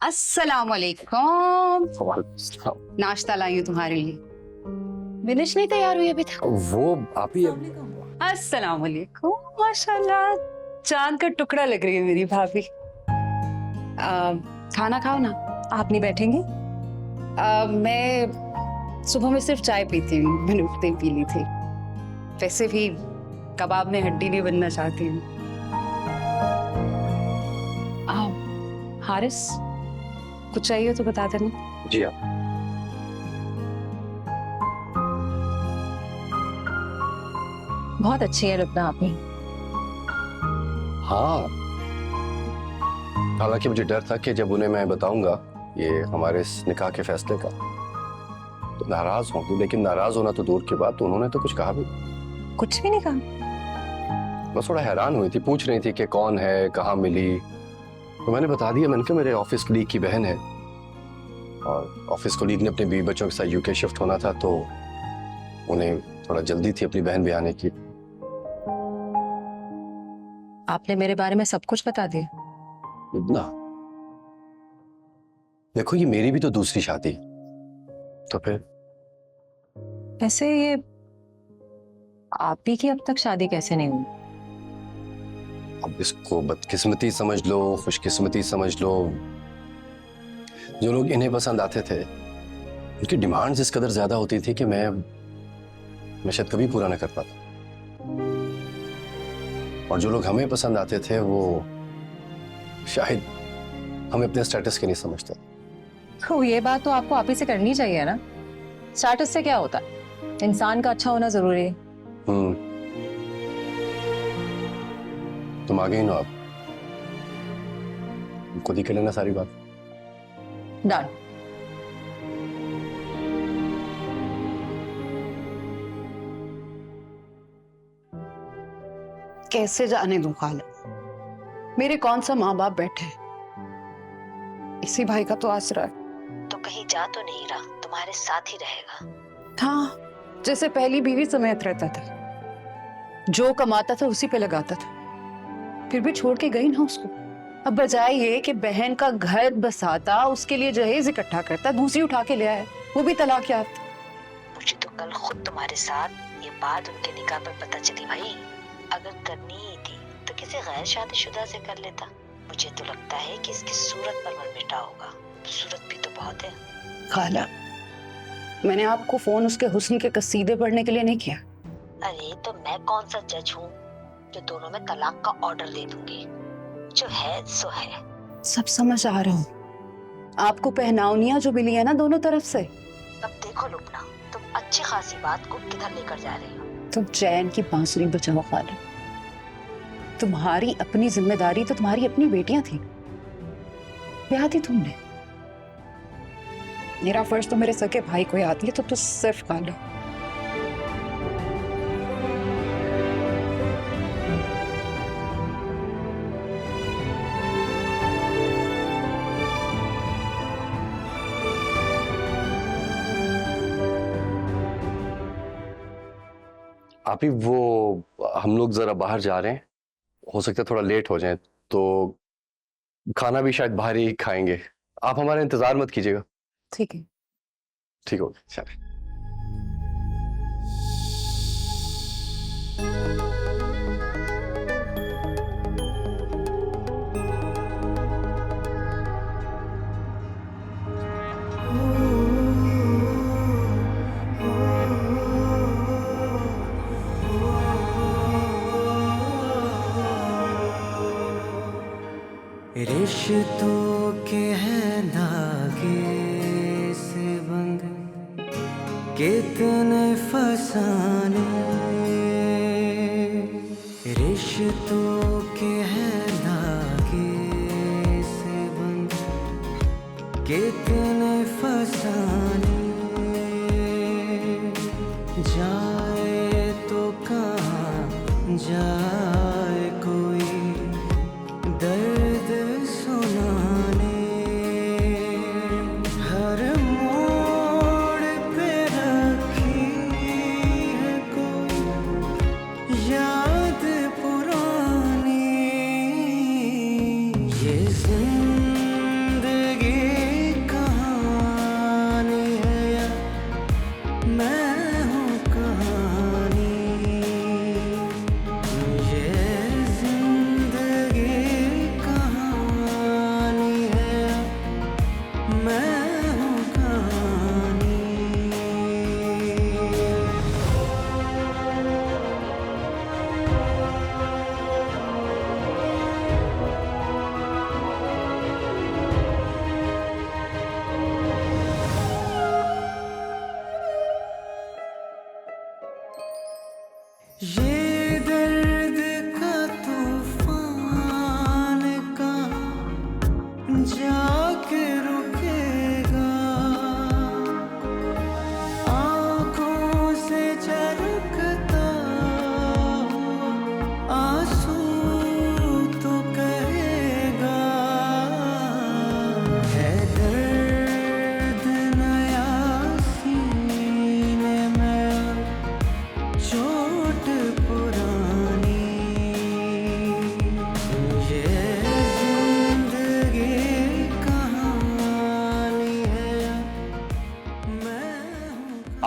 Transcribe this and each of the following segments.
अस्सलाम वालेकुम। नाश्ता लाई हूँ तुम्हारे लिए। विनिश नहीं तैयार हुई अभी तक? वो आप ही अस्सलाम वालेकुम। माशाल्लाह चांद का टुकड़ा लग रही है मेरी भाभी। खाना खाओ ना। आप नहीं बैठेंगे? मैं सुबह में सिर्फ चाय पीती हूँ, मैंने उठते ही पी ली थी। वैसे भी कबाब में हड्डी नहीं बनना चाहती हूँ। हारिस, कुछ चाहिए तो बता देना। जी आप। बहुत अच्छी है लुबना आपने। हाँ, हालांकि मुझे डर था कि जब उन्हें मैं बताऊंगा ये हमारे इस निकाह के फैसले का तो नाराज होंगी, लेकिन नाराज होना तो दूर की बात, उन्होंने तो कुछ कहा भी। कुछ भी नहीं कहा? बस थोड़ा हैरान हुई थी, पूछ रही थी कि कौन है, कहाँ मिली, तो मैंने बता दिया। मैंने कहा मेरे ऑफिस कलीग की बहन है और ऑफिस कलीग ने अपने बीवी बच्चों के साथ यूके शिफ्ट होना था, तो उन्हें थोड़ा जल्दी थी अपनी बहन भी आने की। आपने मेरे बारे में सब कुछ बता दिया? ना देखो, ये मेरी भी तो दूसरी शादी, तो फिर वैसे ये आप ही की अब तक शादी कैसे नहीं हुई? अब इसको बदकिस्मती समझ लो, खुशकिस्मती समझ लो, जो लोग इन्हें पसंद आते थे उनकी डिमांड्स इस कदर ज्यादा होती थी कि मैं शायद कभी पूरा ना कर पाता, और जो लोग हमें पसंद आते थे वो शायद हमें अपने स्टेटस के नहीं समझते। तो ये बात तो आपको आप ही से करनी चाहिए ना। स्टेटस से क्या होता है, इंसान का अच्छा होना जरूरी है। तुम आ गई ना, अब खुद ही कर लेना सारी बात। डन। कैसे जाने दूं खाला, मेरे कौन सा माँ बाप बैठे हैं, इसी भाई का तो आसरा है। तो कहीं जा तो नहीं रहा, तुम्हारे साथ ही रहेगा। हाँ, जैसे पहली बीवी समेत रहता था, जो कमाता था उसी पे लगाता था, फिर भी छोड़ के गई ना उसको। अब बजाय ये कि बहन का घर बसाता, उसके लिए जहेज इकट्ठा करता, दूसरी उठा के ले आया, वो भी तलाक याफ्ता। मुझे तो कल खुद तुम्हारे साथ ये बात उनके निकाह पर पता चली। भाई अगर करनी ही थी तो किसी गैर शादीशुदा से कर लेता। मुझे तो लगता है कि इसकी सूरत पर मर मिटा होगा, सूरत भी तो बहुत है। खाला, मैंने आपको फोन उसके हुस्न के कसीदे पढ़ने के लिए नहीं किया। अरे तो मैं कौन सा जज हूँ जो दोनों में तलाक का ऑर्डर दे दूंगी? जो है सो है। सब समझ आ रहा हूँ, आपको पहनावनियां जो मिली है ना दोनों तरफ से। अब देखो लुबना, तुम अच्छी खासी बात को किधर लेकर जा रही हो। तुम चैन की बांसुरी बजाओ खाला, तुम्हारी अपनी जिम्मेदारी तो तुम्हारी अपनी बेटियां थी, ब्याह दी तुमने। मेरा फर्ज तो मेरे सके भाई को याद है, तो सिर्फ खाला। आप ही वो, हम लोग जरा बाहर जा रहे हैं, हो सकता है थोड़ा लेट हो जाए, तो खाना भी शायद बाहर ही खाएंगे। आप हमारा इंतजार मत कीजिएगा। ठीक है। ठीक हो गया, चलिए। रिश्तों के हैं धागे से बंधे कितने फसाने, रिश्तों के हैं धागे से बंधे कितने फसाने, जाए तो कहाँ जाए कोई दर्द सुनाने, हर मोड़ पे रखी है कोई याद पुरानी। ये जिंदगी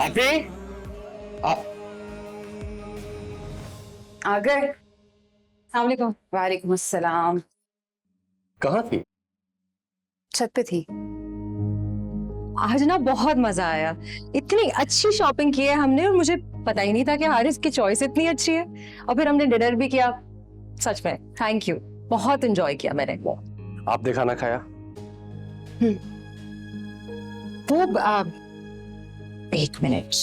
अभी आ गए। अस्सलाम वालेकुम अस्सलाम। कहाँ थी? छत पे थी। आज ना बहुत मजा आया, इतनी अच्छी शॉपिंग की है हमने और मुझे पता ही नहीं था कि हारिस की चॉइस इतनी अच्छी है। और फिर हमने डिनर भी किया। सच में थैंक यू, बहुत एंजॉय किया मैंने। आपने खाना खाया? वो एक मिनट,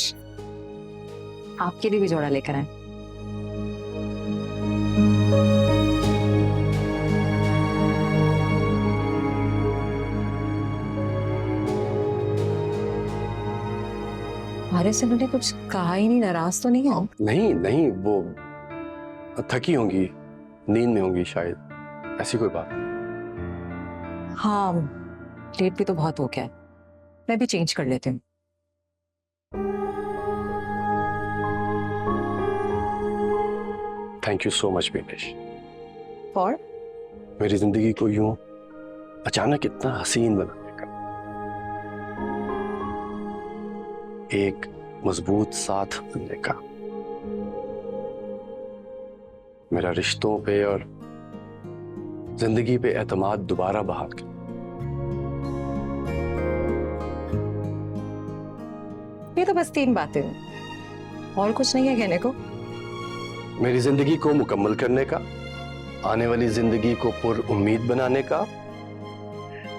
आपके लिए भी जोड़ा लेकर आए। हारिस से उन्होंने कुछ कहा ही नहीं, नाराज तो नहीं है? नहीं नहीं, वो थकी होंगी, नींद में होंगी शायद, ऐसी कोई बात नहीं। हाँ, लेट भी तो बहुत हो गया है, मैं भी चेंज कर लेती हूँ। Thank you so much Vinesh, और मेरी जिंदगी को यूं अचानक इतना हसीन बनाने का। एक मजबूत साथ बनने का, मेरा रिश्तों पे और जिंदगी पे एतमाद दोबारा बहाल कर। ये तो बस 3 बातें हैं, और कुछ नहीं है कहने को। मेरी जिंदगी को मुकम्मल करने का, आने वाली जिंदगी को पुर उम्मीद बनाने का।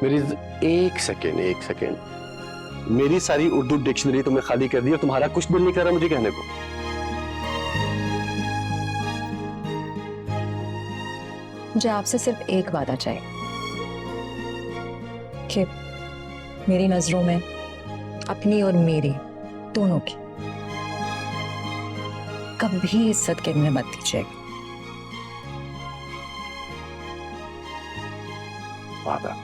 मेरी एक सेकेंड, मेरी सारी उर्दू डिक्शनरी तुमने खाली कर दी और तुम्हारा कुछ दिल नहीं कर रहा मुझे कहने को। मुझे आपसे सिर्फ एक वादा चाहिए कि मेरी नजरों में, अपनी और मेरी दोनों की, कभी इज्जत गिरने मत दीजिएगा। वादा।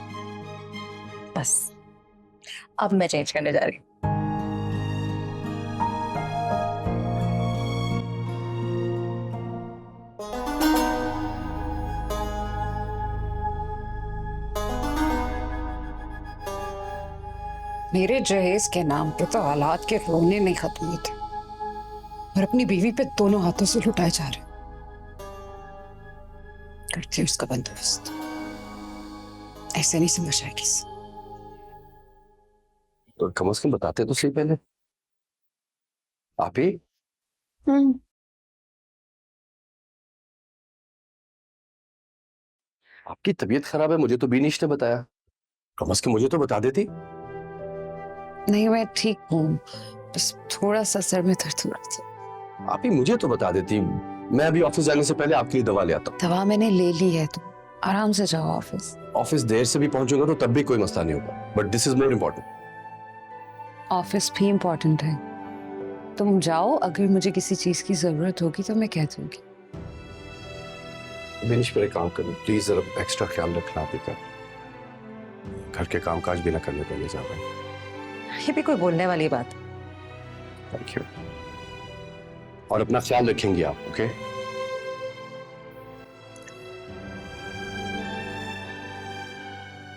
बस अब मैं चेंज करने जा रही हूँ। मेरे जहेज के नाम पे तो औलाद के रोने नहीं खत्म हुए थे और अपनी बीवी पे दोनों हाथों से लुटाए जा रहे। करती हूँ उसका बंदोबस्त। ऐसे नहीं समझ आएगी। तो कम से कम बताते तो सही पहले। आप ही आपकी तबीयत खराब है, मुझे तो बीनिश ने बताया। कम से कम मुझे तो बता देती। नहीं, मैं ठीक हूँ, बस थोड़ा सा सर में दर्द हो रहा था। आप ही मुझे तो बता देती, मैं अभी ऑफिस जाने से पहले आपके लिए दवा ले आता हूँ। दवा मैंने ले ली है, तो आराम से जाओ ऑफिस। ऑफिस देर से भी पहुंचूंगा तो तब भी कोई मसला नहीं होगा, but this is more important. Office भी इम्पोर्टेंट है। तुम जाओ, अगर मुझे किसी चीज की जरूरत होगी तो मैं कह दूंगी। बीनिश पर एक काम करो प्लीज, जरा एक्स्ट्रा ख्याल रखना आप ही का। घर के कामकाज भी ना करने पड़े ज्यादा। ये भी कोई बोलने वाली बात? Thank you. और अपना ख्याल रखेंगे आप, ओके?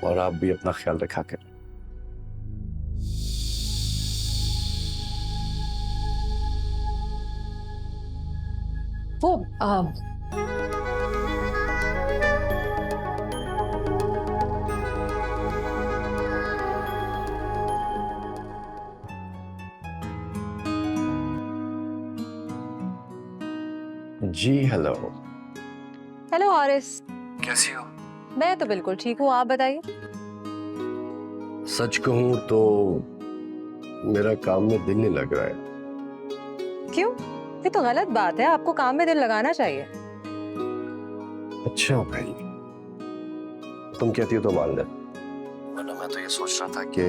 और आप भी अपना ख्याल रखा कर। वो जी हेलो। हेलो हारिस, कैसी हो? मैं तो बिल्कुल ठीक हूँ, आप बताइए। सच कहूं तो मेरा काम में दिल नहीं लग रहा है। क्यों? ये तो गलत बात है, आपको काम में दिल लगाना चाहिए। अच्छा भाई, तुम कहती हो तो मान ले, वरना मैं तो ये सोच रहा था कि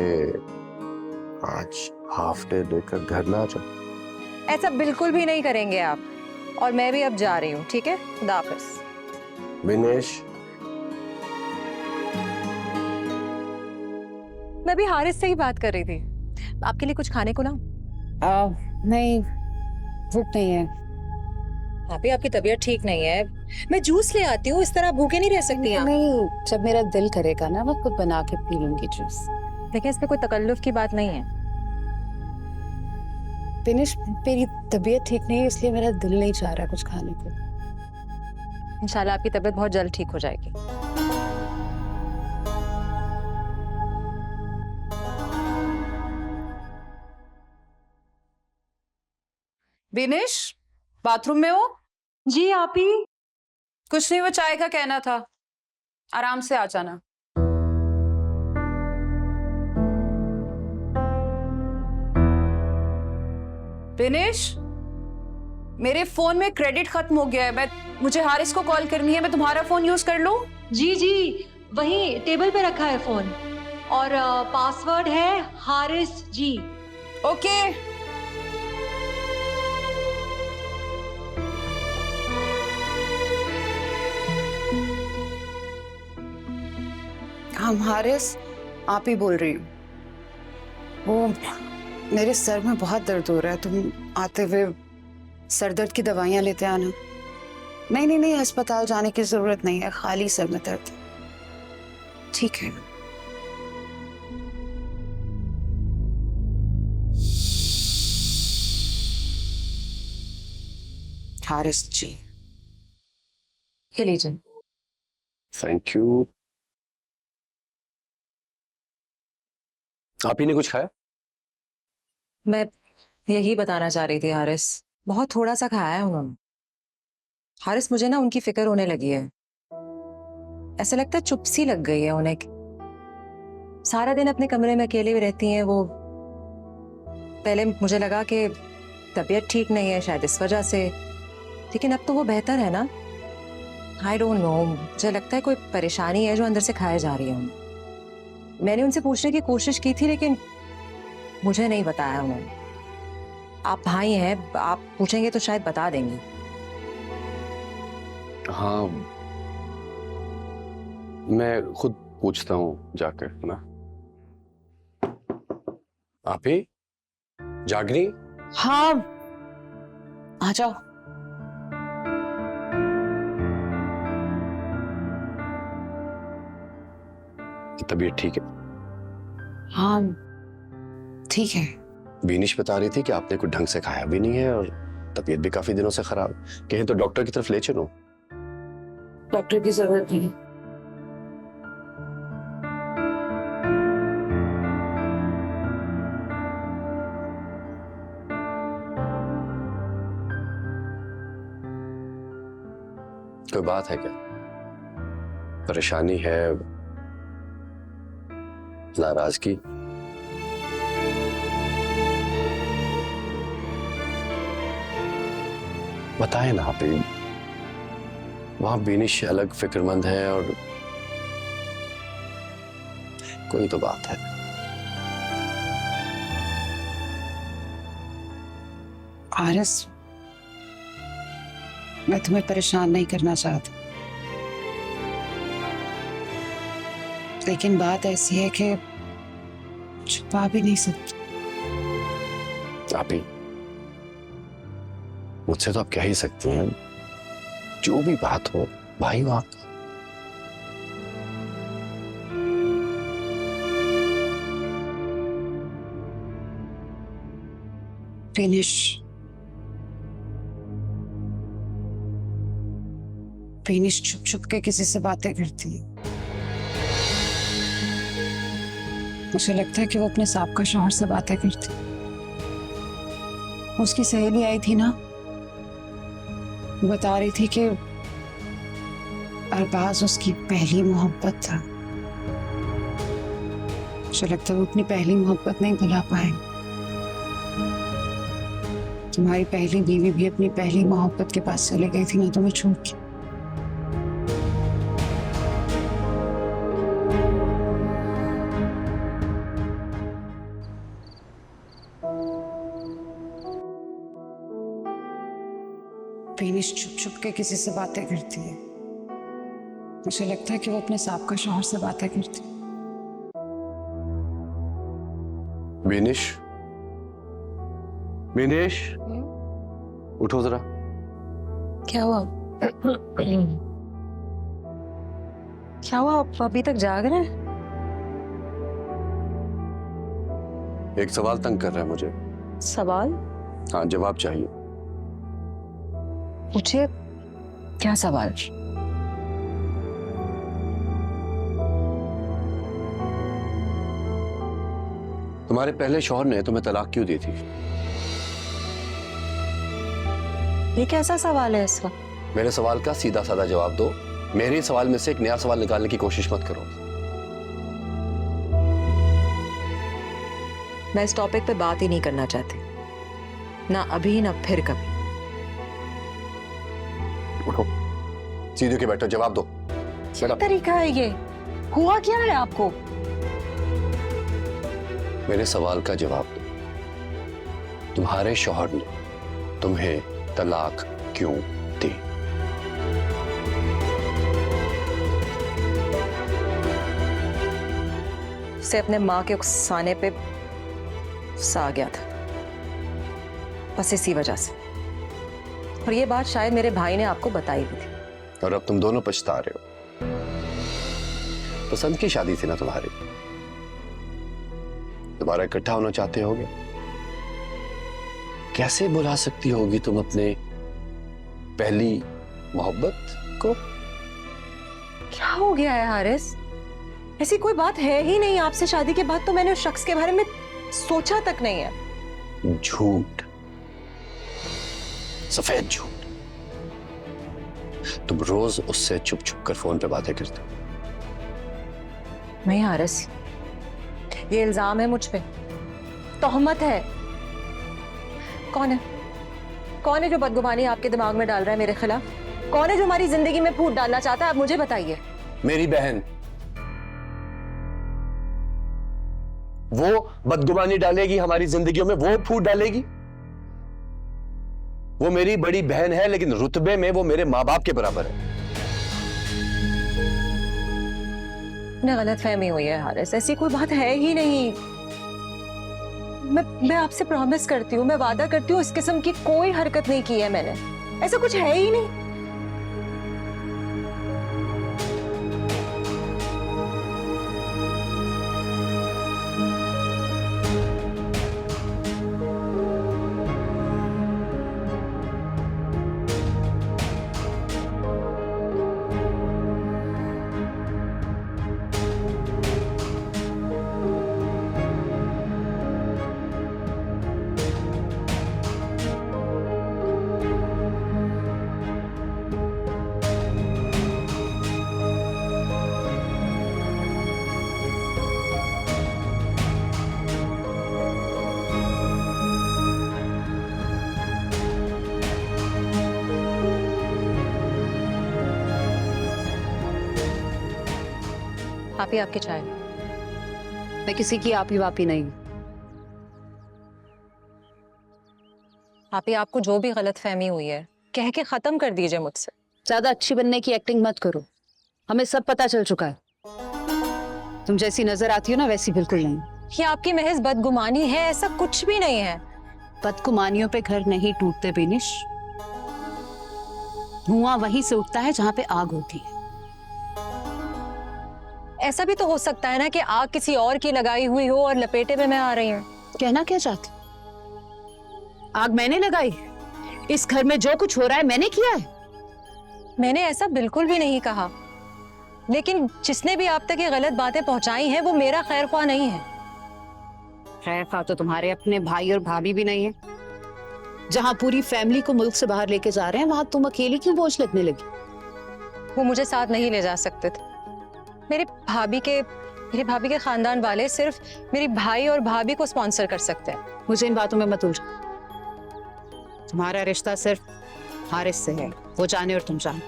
आज हाफ डे लेकर घर ना आ जाओ। ऐसा बिल्कुल भी नहीं करेंगे आप, और मैं भी अब जा रही हूँ, ठीक है? खुदा हाफिज। विनेश, मैं भी हारिस से ही बात कर रही थी, आपके लिए कुछ खाने को ना? नहीं, भूख नहीं है। भाभी आपकी तबीयत ठीक नहीं है, मैं जूस ले आती हूँ, इस तरह भूखे नहीं रह सकती आप। नहीं, जब मेरा दिल करेगा ना, मैं खुद बना के पी लूंगी जूस। देखिए, इसमें कोई तकल्लुफ की बात नहीं है। फिनिश, मेरी तबीयत ठीक नहीं है इसलिए मेरा दिल नहीं चाह रहा कुछ खाने को। इंशाल्लाह आपकी तबीयत बहुत जल्द ठीक हो जाएगी। विनिश, बाथरूम में हो? जी आप ही। कुछ नहीं, वो चाय का कहना था, आराम से आ जाना। विनिश, मेरे फोन में क्रेडिट खत्म हो गया है, मुझे हारिस को कॉल करनी है, मैं तुम्हारा फोन यूज कर लूं? जी जी, वहीं टेबल पे रखा है फोन और पासवर्ड है हारिस जी। ओके। हम हारिस, आप ही बोल रही हूँ। वो मेरे सर में बहुत दर्द हो रहा है, तुम आते हुए सर दर्द की दवाइयाँ लेते आना। नहीं नहीं नहीं, अस्पताल जाने की जरूरत नहीं है, खाली सर में दर्द। ठीक है। हारिस जी, ये लीजिए। Thank you. आप ही ने कुछ खाया? मैं यही बताना चाह रही थी हारिस, बहुत थोड़ा सा खाया है उन्होंने। हारिस, मुझे ना उनकी फिक्र होने लगी है। ऐसा लगता है चुप सी लग गई है उन्हें। सारा दिन अपने कमरे में अकेले भी रहती हैं वो। पहले मुझे लगा कि तबीयत ठीक नहीं है शायद इस वजह से, लेकिन अब तो वो बेहतर है ना। आई डोंट नो, मुझे लगता है कोई परेशानी है जो अंदर से खाए जा रही है उन्हें। मैंने उनसे पूछने की कोशिश की थी लेकिन मुझे नहीं बताया उन्होंने। आप भाई हैं, आप पूछेंगे तो शायद बता देंगी। हाँ, मैं खुद पूछता हूँ जाकर ना। आप ही जाग रही? हाँ आ जाओ। तबीयत ठीक है? हाँ ठीक है। विनिश बता रही थी कि आपने कुछ ढंग से खाया भी नहीं है और तबीयत भी काफी दिनों से खराब। कहीं तो डॉक्टर की तरफ ले चलो। डॉक्टर की जरूरत नहीं। कोई बात है क्या? परेशानी है? नाराजगी? बताए ना आप ही। वहां विनिश अलग फिक्रमंद है और कोई तो बात है। हारिस, मैं तुम्हें परेशान नहीं करना चाहती, लेकिन बात ऐसी है कि छुपा भी नहीं सकती। आप ही मुझसे तो आप कह ही सकती हैं, जो भी बात हो, भाई हो आप। विनिश, विनिश छुप छुप के किसी से बातें करती है। मुझे लगता है कि वो अपने साहब का शौहर से बातें करती। उसकी सहेली आई थी ना, वो बता रही थी कि अरबाज उसकी पहली मोहब्बत था। मुझे लगता है वो अपनी पहली मोहब्बत नहीं भुला पाए। तुम्हारी पहली बीवी भी अपनी पहली मोहब्बत के पास चले गई थी ना, तुम्हें छोड़ के। विनिश छुप छुप के किसी से बातें करती है। मुझे लगता है कि वो अपने साहब का शौहर से बातें करती है। विनिश, विनिश, उठो जरा। क्या हुआ? क्या हुआ, आप अभी तक जाग रहे हैं? एक सवाल तंग कर रहा है मुझे। सवाल? हाँ, जवाब चाहिए। पूछिए, क्या सवाल? तुम्हारे पहले शौहर ने तुम्हें तलाक क्यों दी थी? ये कैसा सवाल है इस वक्त? मेरे सवाल का सीधा साधा जवाब दो। मेरे सवाल में से एक नया सवाल निकालने की कोशिश मत करो। मैं इस टॉपिक पे बात ही नहीं करना चाहती, ना अभी ना फिर कभी। उठो, सीधे होके बैठो, जवाब दो। क्या तरीका है ये? हुआ क्या है आपको? मेरे सवाल का जवाब दो। तुम्हारे शौहर ने तुम्हें तलाक क्यों दी? उसे अपने माँ के उकसाने पे गुस्सा आ गया था, बस इसी वजह से। और ये बात शायद मेरे भाई ने आपको बताई भी थी। और अब तुम दोनों पछता रहे हो। पसंद की शादी थी ना तुम्हारी, दोबारा इकट्ठा होना चाहते होगे। कैसे बुला सकती होगी तुम अपने पहली मोहब्बत को? क्या हो गया है हारिस? ऐसी कोई बात है ही नहीं। आपसे शादी के बाद तो मैंने उस शख्स के बारे में सोचा तक नहीं है। झूठ, सफेद झूठ। तुम रोज उससे छुप छुप कर फोन पे बातें करते हो। नहीं हारिस, ये इल्जाम है मुझ पे, तोहमत है। कौन है? कौन है जो बदगुमानी आपके दिमाग में डाल रहा है मेरे खिलाफ? कौन है जो हमारी जिंदगी में फूट डालना चाहता है? आप मुझे बताइए। मेरी बहन। वो बदगुमानी डालेगी हमारी जिंदगियों में, वो फूट डालेगी। वो मेरी बड़ी बहन है, लेकिन रुतबे में वो मेरे माँ बाप के बराबर है। उन्हें गलतफहमी हुई है हारिस, ऐसी कोई बात है ही नहीं। मैं आपसे प्रॉमिस करती हूँ, मैं वादा करती हूँ, इस किस्म की कोई हरकत नहीं की है मैंने। ऐसा कुछ है ही नहीं। आप ही आपकी चाय। मैं किसी की आप ही वापी नहीं। आप ही, आपको जो भी गलतफहमी हुई है कह के खत्म कर दीजिए मुझसे। ज्यादा अच्छी बनने की एक्टिंग मत करो, हमें सब पता चल चुका है। तुम जैसी नजर आती हो ना, वैसी बिल्कुल नहीं। ये आपकी महज बदगुमानी है, ऐसा कुछ भी नहीं है। बदगुमानियों पे घर नहीं टूटते बेनिश, धुआं वहीं से उठता है जहां पे आग होती है। ऐसा भी तो हो सकता है ना कि आग किसी और की लगाई हुई हो और लपेटे में मैं आ रही हूँ। कहना क्या चाहती? आग मैंने लगाई? इस घर में जो कुछ हो रहा है मैंने किया है? मैंने ऐसा बिल्कुल भी नहीं कहा, लेकिन जिसने भी आप तक ये गलत बातें पहुंचाई हैं वो मेरा खैर ख्वाह नहीं है। खैर ख्वाह तो तुम्हारे अपने भाई और भाभी भी नहीं है। जहां पूरी फैमिली को मुल्क से बाहर लेके जा रहे हैं, वहां तुम अकेली क्यों बोझ लगने लगी? वो मुझे साथ नहीं ले जा सकते थे। मेरे भाभी के खानदान वाले सिर्फ मेरी भाई और भाभी को स्पॉन्सर कर सकते हैं। मुझे इन बातों में मत उलझो। तुम्हारा रिश्ता सिर्फ हारिस से है, वो जाने और तुम जाने।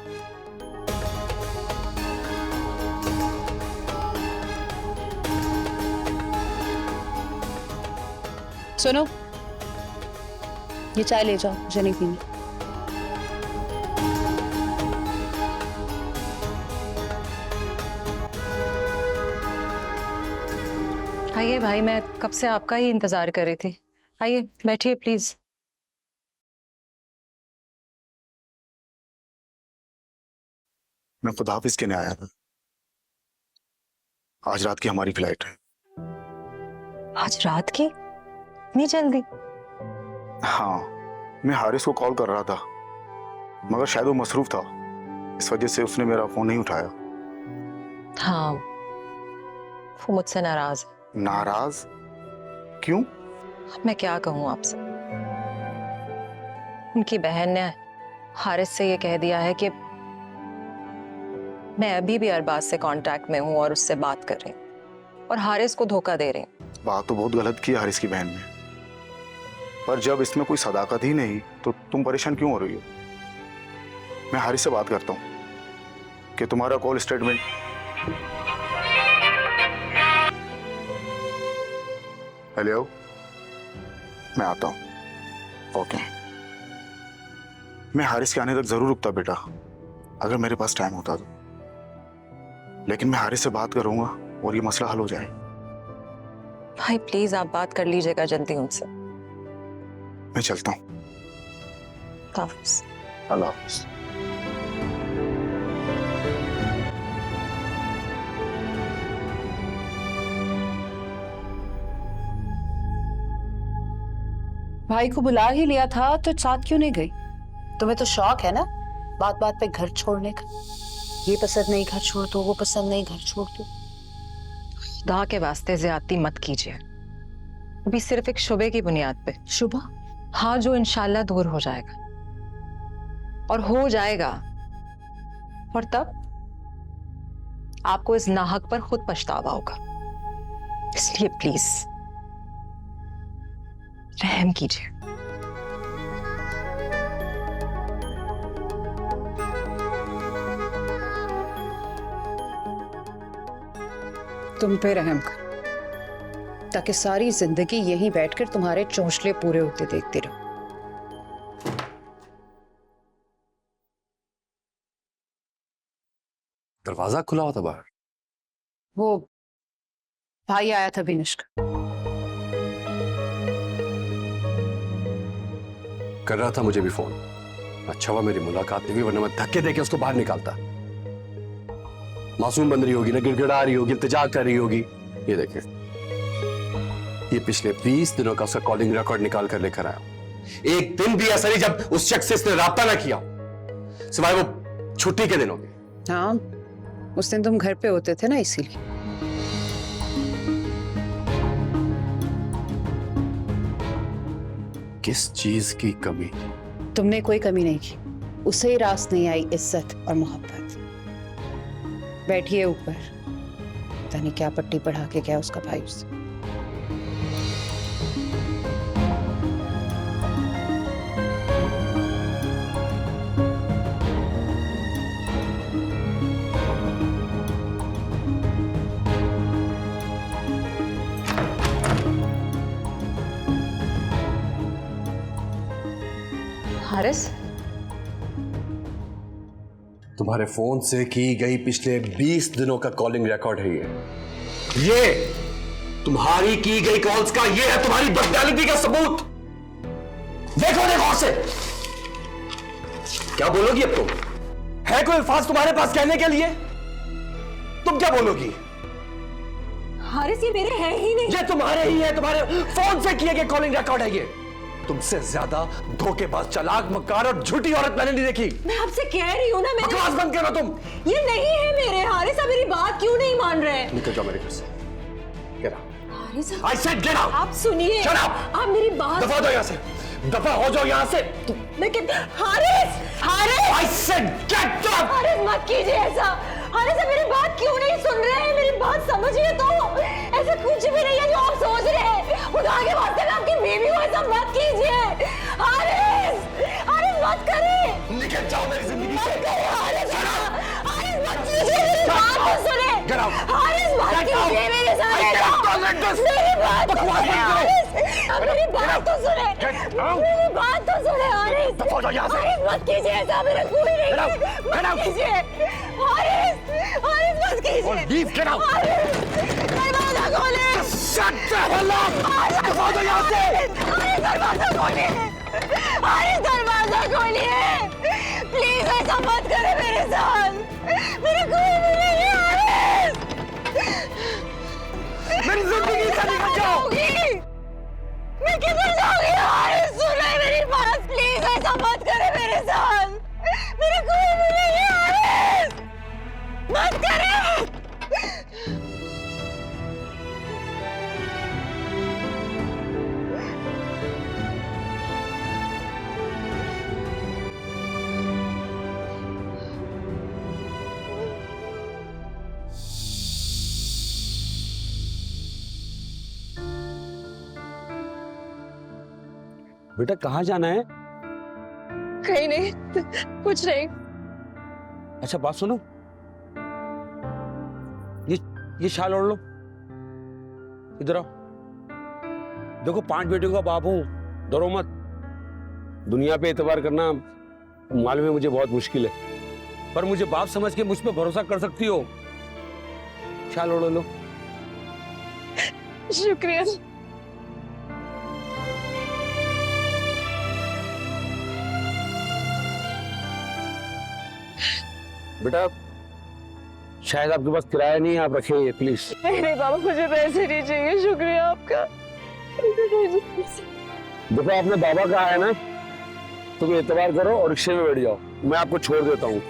सुनो, ये चाय ले जाओ, मुझे नहीं पीनी। आइए भाई, मैं कब से आपका ही इंतजार कर रही थी। आइए बैठिए प्लीज। मैं खुद हाफिज के लिए आया था। आज रात की हमारी फ्लाइट है। आज रात की? इतनी जल्दी? हाँ, मैं हारिस को कॉल कर रहा था, मगर शायद वो मसरूफ था, इस वजह से उसने मेरा फोन नहीं उठाया। हाँ, वो मुझसे नाराज है। नाराज? क्यों? मैं क्या कहूँ आपसे, उनकी बहन ने हारिस से ये कह दिया है कि मैं अभी भी अरबाज से कांटेक्ट में हूँ और उससे बात कर रही हूँ और हारिस को धोखा दे रही हूँ। बात तो बहुत गलत की है हारिस की बहन ने, पर जब इसमें कोई सदाकत ही नहीं तो तुम परेशान क्यों हो रही हो? मैं हारिस से बात करता हूँ कि तुम्हारा कॉल स्टेटमेंट। हेलो, मैं आता हूँ। ओके, मैं हारिस के आने तक जरूर रुकता बेटा, अगर मेरे पास टाइम होता तो, लेकिन मैं हारिस से बात करूंगा और ये मसला हल हो जाए। भाई प्लीज आप बात कर लीजिएगा जल्दी उनसे। मैं चलता हूँ। हाफिज। अल्लाह हाफिज। भाई को बुला ही लिया था तो साथ क्यों नहीं गई? तुम्हें तो शौक है ना बात बात पे घर छोड़ने का। ये पसंद नहीं घर छोड़ दो, वो पसंद नहीं घर छोड़ दो। खुदा के वास्ते ज्यादती मत कीजिए, अभी सिर्फ एक शुबे की बुनियाद पे। शुभा? हाँ, जो इंशाल्लाह दूर हो जाएगा, और हो जाएगा, और तब आपको इस नाहक पर खुद पछतावा होगा। इसलिए प्लीज रहम कीजिए। तुम पे रहम कर, ताकि सारी जिंदगी यहीं बैठकर तुम्हारे चोंचले पूरे होते देखती रहो। दरवाजा खुला हुआ था बाहर। वो भाई आया था विनिश का। कर रहा था मुझे भी फोन। अच्छा हुआ मेरी मुलाकात नहीं हुई, वरना मैं धक्के देके उसको बाहर निकालता। मासूम बन रही होगी ना, गिड़गिड़ा रही होगी, इल्तिजा कर रही होगी। ये देखें, ये पिछले 20 दिनों का उसका कॉलिंग रिकॉर्ड निकाल कर लेकर आया। एक दिन भी ऐसा नहीं जब उस शख्स से इसने राब्ता ना किया, सिवाय वो छुट्टी के दिनों के। हाँ, उस दिन तुम घर पे होते थे ना, इसीलिए। किस चीज की कमी? तुमने कोई कमी नहीं की, उसे ही रास नहीं आई इज्जत और मोहब्बत। बैठिए ऊपर, पता नहीं क्या पट्टी पढ़ा के गया उसका भाई उससे। हारिस, तुम्हारे फोन से की गई पिछले 20 दिनों का कॉलिंग रिकॉर्ड है ये तुम्हारी की गई कॉल्स का, ये है तुम्हारी बदतमीजी का सबूत। देखो देखो से क्या बोलोगी अब तुम? है कोई अल्फाज तुम्हारे पास कहने के लिए? तुम क्या बोलोगी? हारिस ये मेरे हैं ही नहीं। ये तुम्हारे ही है, तुम्हारे फोन से किए गए कॉलिंग रिकॉर्ड है ये। तुमसे ज्यादा धोखेबाज, चालाक, मक्कार और झूठी औरत मैंने नहीं देखी। मैं आपसे कह रही हूँ ना, मैंने बकवास बंद करो तुम। ये नहीं है मेरे। हारिस, आप मेरी बात क्यों नहीं मान रहे? निकल जाओ मेरे घर से। Get out. Haris, I said get out. आप सुनिए। Shut up. आप मेरी बात। दफा दो यहाँ से, दफा हो जाओ यहाँ से। मैं Haris, Haris. I said get out. Haris मत कीजिए ऐसा। हारिस, आप मेरी बात क्यों नहीं सुन रहे हैं? मेरी बात समझिए तो। ऐसा कुछ भी नहीं है जो आप सोच रहे हैं। खुदा के वास्ते मैं आपकी बीवी हूँ, ऐसा मत कीजिए। हारिस, हारिस मत करें। निकल जाओ मेरी जिंदगी से। मत करें हारिस। हारिस मत कीजिए, मेरी बात तो सुने। Get out. हारिस मत Get out. कीजिए मेरे साथ I ऐसा। can't tolerate this. मेरी बात तो बकवास सुने बंद करो। हारिस। आप मेरी बात तो सुने। Get out. मेरी बात तो सुने हारिस। दफा हो जाओ यहाँ से। हारिस मत कीजिए ऐसा, मेरा कोई नहीं Get out. है। Get मत out. कीजिए हारिस, हारिस मत कीजिए। और leave, get out. हारिस, दरवाजा खोले। Shut the hell up. दफा हो जाओ यहाँ से। हारिस दरवाजा खोलिए। हारिस दरवाजा खोलिए। प्लीज ऐसा मत करें मेरे साथ। मेरा कोई भी नहीं है हारिस। मेरी जिंदगी से निकल जाओ। मैं किधर जाऊंगी हारिस? सुने बेटा कहाँ जाना है? कहीं नहीं, कुछ नहीं। अच्छा बात सुनो, ये शाल ओढ़ लो, इधर आओ। देखो 5 बेटियों का बाप हूं, डरो मत। दुनिया पे एतबार करना मालूम है मुझे बहुत मुश्किल है, पर मुझे बाप समझ के मुझ पे भरोसा कर सकती हो। शाल ओढ़ लो। शुक्रिया। बेटा शायद आपके पास किराया नहीं है, आप रखिए ये प्लीज। नहीं बाबा, मुझे पैसे नहीं चाहिए, शुक्रिया आपका। देखो आपने बाबा कहा है ना, तुम एतबार करो और रिक्शे में बैठ जाओ, मैं आपको छोड़ देता हूँ।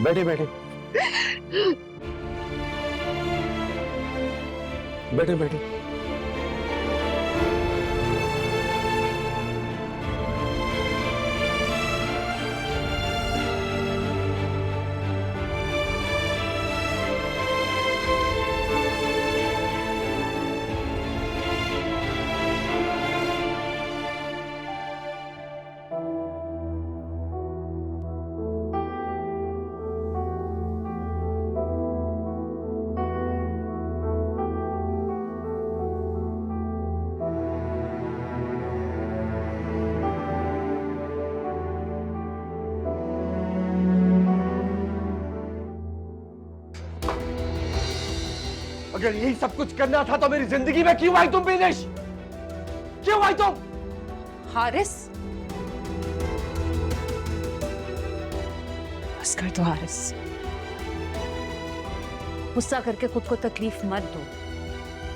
बैठे बैठे बैठे बैठे। अगर यही सब कुछ करना था तो मेरी जिंदगी में क्यों आई तुम विनेश? क्यों आई तुम? हारिस, बस कर दो हारिस, गुस्सा करके खुद को तकलीफ मत दो।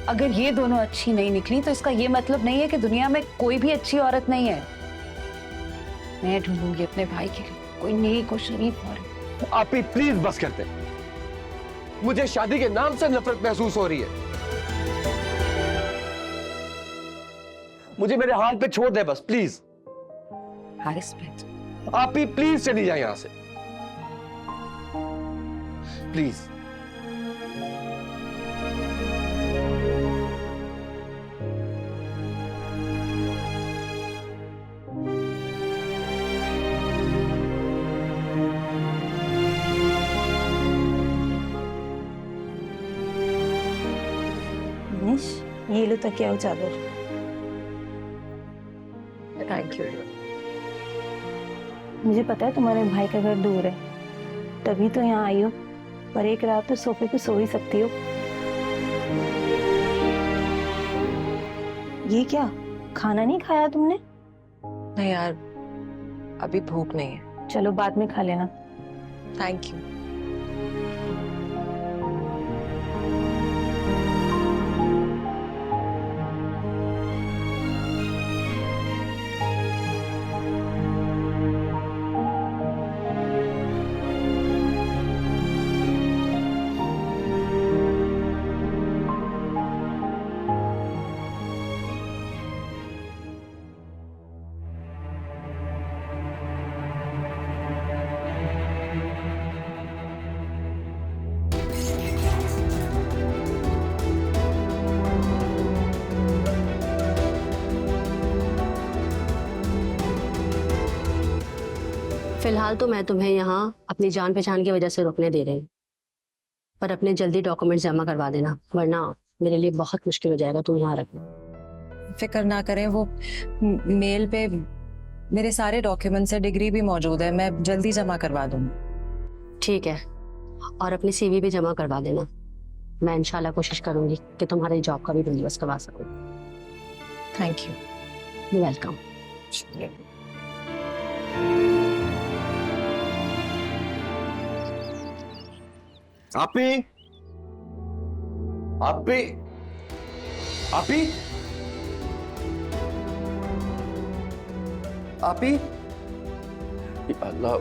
अगर ये दोनों अच्छी नहीं निकली तो इसका ये मतलब नहीं है कि दुनिया में कोई भी अच्छी औरत नहीं है। मैं ढूंढूंगी अपने भाई के लिए कोई नेक और शरीफ औरत। आप ही प्लीज बस करते, मुझे शादी के नाम से नफरत महसूस हो रही है। मुझे मेरे हाल पे छोड़ दे बस प्लीज। हारिस प्लीज, आप ही प्लीज चली जाए यहां से, प्लीज। ये लो तकिया और चादर। Thank you. मुझे पता है तुम्हारे भाई का घर दूर है, तभी तो यहाँ आई हो, पर एक रात तो सोफे पे सो ही सकती हो। ये क्या, खाना नहीं खाया तुमने? नहीं यार, अभी भूख नहीं है। चलो बाद में खा लेना। Thank you. फिलहाल तो मैं तुम्हें यहाँ अपनी जान पहचान की वजह से रोकने दे रही हूँ, पर अपने जल्दी डॉक्यूमेंट जमा करवा देना, वरना मेरे लिए बहुत मुश्किल हो जाएगा तुम यहाँ रखना। फिक्र ना करें, वो मेल पे मेरे सारे डॉक्यूमेंट्स है, डिग्री भी मौजूद है, मैं जल्दी जमा करवा दूंगी। ठीक है, और अपनी CV भी जमा करवा देना। मैं इंशाल्लाह कोशिश करूंगी कि तुम्हारी जॉब का भी बंदोबस्त करवा सकूँ। Thank you. You welcome. शुक्रिया। आपी, आपी, आपी, आपी, या अल्लाह।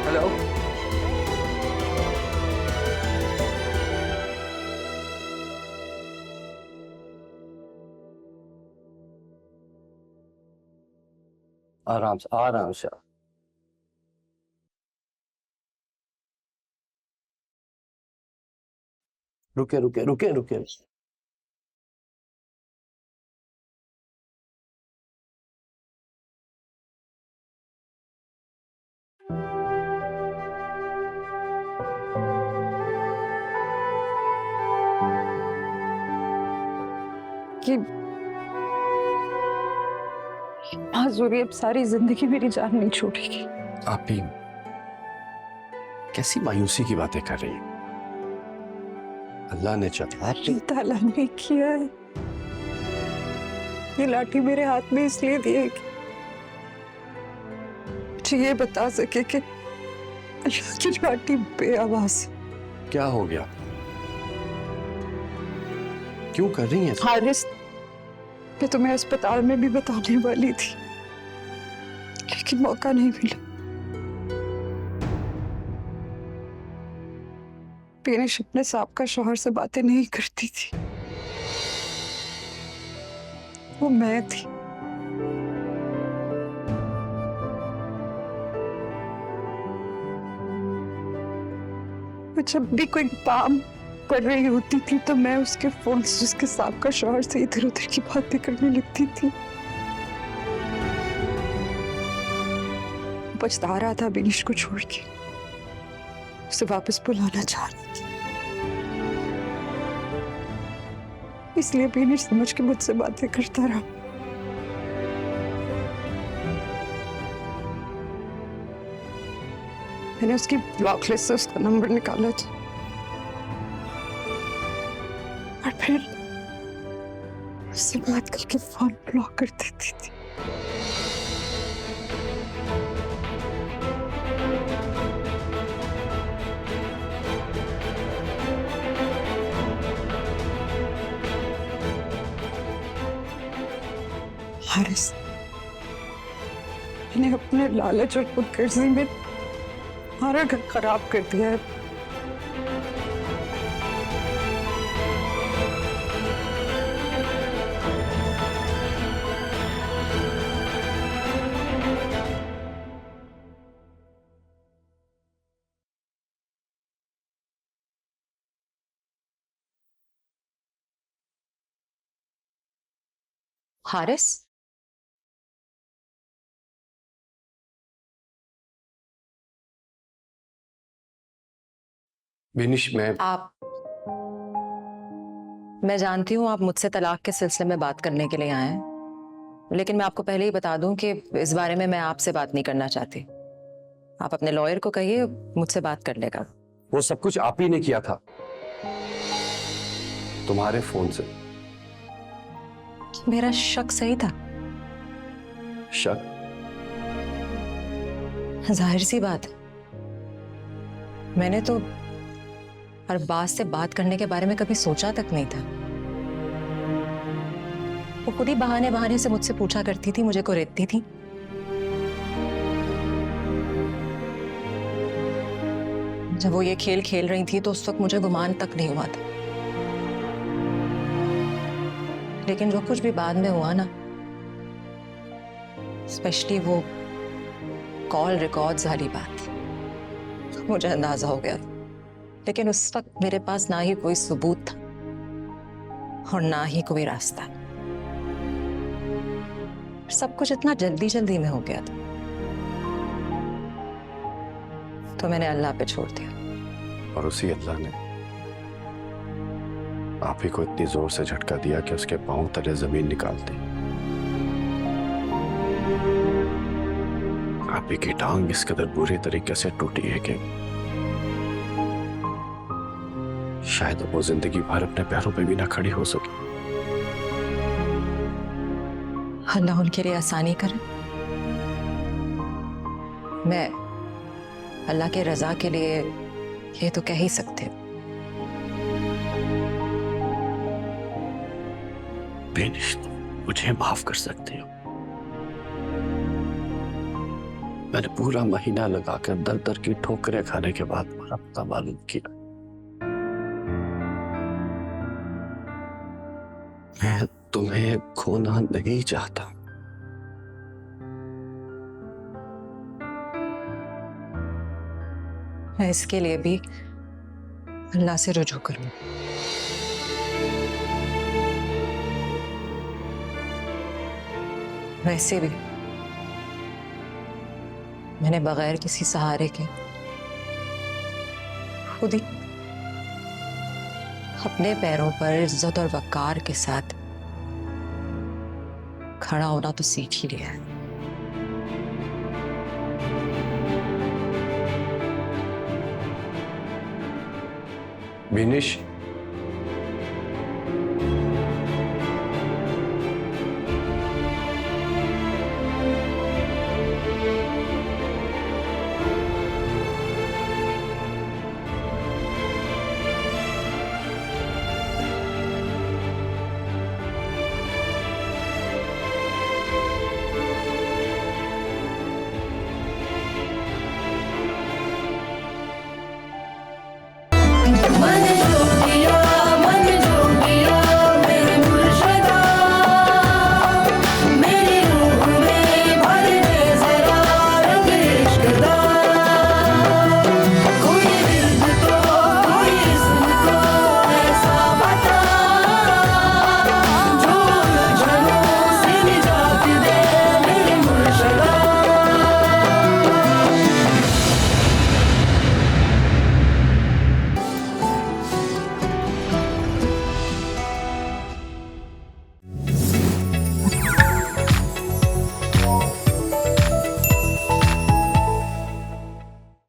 हेलो, आराम से आराम से। रुके रुके रुके रुके। कि माजूरी अब सारी जिंदगी मेरी जान नहीं छोड़ेगी। आप ही कैसी मायूसी की बातें कर रही हैं? अल्लाह ने चाहा। ताला ने किया है। ये लाठी मेरे हाथ में इसलिए दी है कि मुझे ये बता सके कि अल्लाह की लाठी बेआवाज है। क्या हो गया? क्यों कर रही हैं? हारिस, मैं तुम्हें अस्पताल में भी बताने वाली थी, लेकिन मौका नहीं मिला। पेनिश अपने साबका शौहर से बातें नहीं करती थी, वो मैं थी। वो जब भी कोई काम कर रही होती थी तो मैं उसके फोन से उसके साबका शौहर से इधर उधर की बातें करने लगती थी। पछता रहा था बेनिश को छोड़ के, उसे वापस बुलाना चाह रही थी, इसलिए बेनिश समझ के मुझसे बातें करता रहा। मैंने उसकी ब्लॉक लिस्ट से उसका नंबर निकाला था और फिर उससे बात करके फोन ब्लॉक कर देती थी। हारिस, मैंने अपने लालच और खुदगर्जी में हमारा घर खराब कर दिया है। हारिस, बेनिश, मैं जानती हूँ आप मुझसे तलाक के सिलसिले में बात करने के लिए आए हैं, लेकिन मैं आपको पहले ही बता दूं कि इस बारे में मैं आपसे बात नहीं करना चाहती। आप अपने लॉयर को कहिए, मुझसे बात कर लेगा। वो सब कुछ आप ही ने किया था, तुम्हारे फोन से। मेरा शक सही था? शक? जाहिर सी बात, मैंने तो अरबाज से बात करने के बारे में कभी सोचा तक नहीं था। वो खुद ही बहाने बहाने से मुझसे पूछा करती थी, मुझे को रेतती थी। जब वो ये खेल खेल रही थी तो उस वक्त मुझे गुमान तक नहीं हुआ था, लेकिन जो कुछ भी बाद में हुआ ना, स्पेशली वो कॉल रिकॉर्ड्स वाली बात, तो मुझे अंदाजा हो गया। लेकिन उस वक्त मेरे पास ना ही कोई सबूत था और ना ही कोई रास्ता। सब कुछ इतना जल्दी जल्दी में हो गया था, तो मैंने अल्लाह पे छोड़ दिया। और उसी अल्लाह ने आप ही को इतनी जोर से झटका दिया कि उसके पांव तले जमीन निकाल दी। आप ही की टांग इस कदर बुरी तरीके से टूटी है कि शायद वो जिंदगी भर अपने पैरों पे भी ना खड़ी हो सके। अल्लाह उनके लिए आसानी करे। मैं अल्लाह के रजा के लिए ये तो कह ही सकते। बेनिश, मुझे माफ कर सकते हो। मैंने पूरा महीना लगाकर दर दर की ठोकरें खाने के बाद तुम्हारा पता मालूम किया। मैं तुम्हें खोना नहीं चाहता। मैं इसके लिए भी अल्लाह से रुजू करूं। वैसे भी मैंने बगैर किसी सहारे के खुद ही अपने पैरों पर इज्जत और वकार के साथ खड़ा होना तो सीख ही लिया है। विनेश,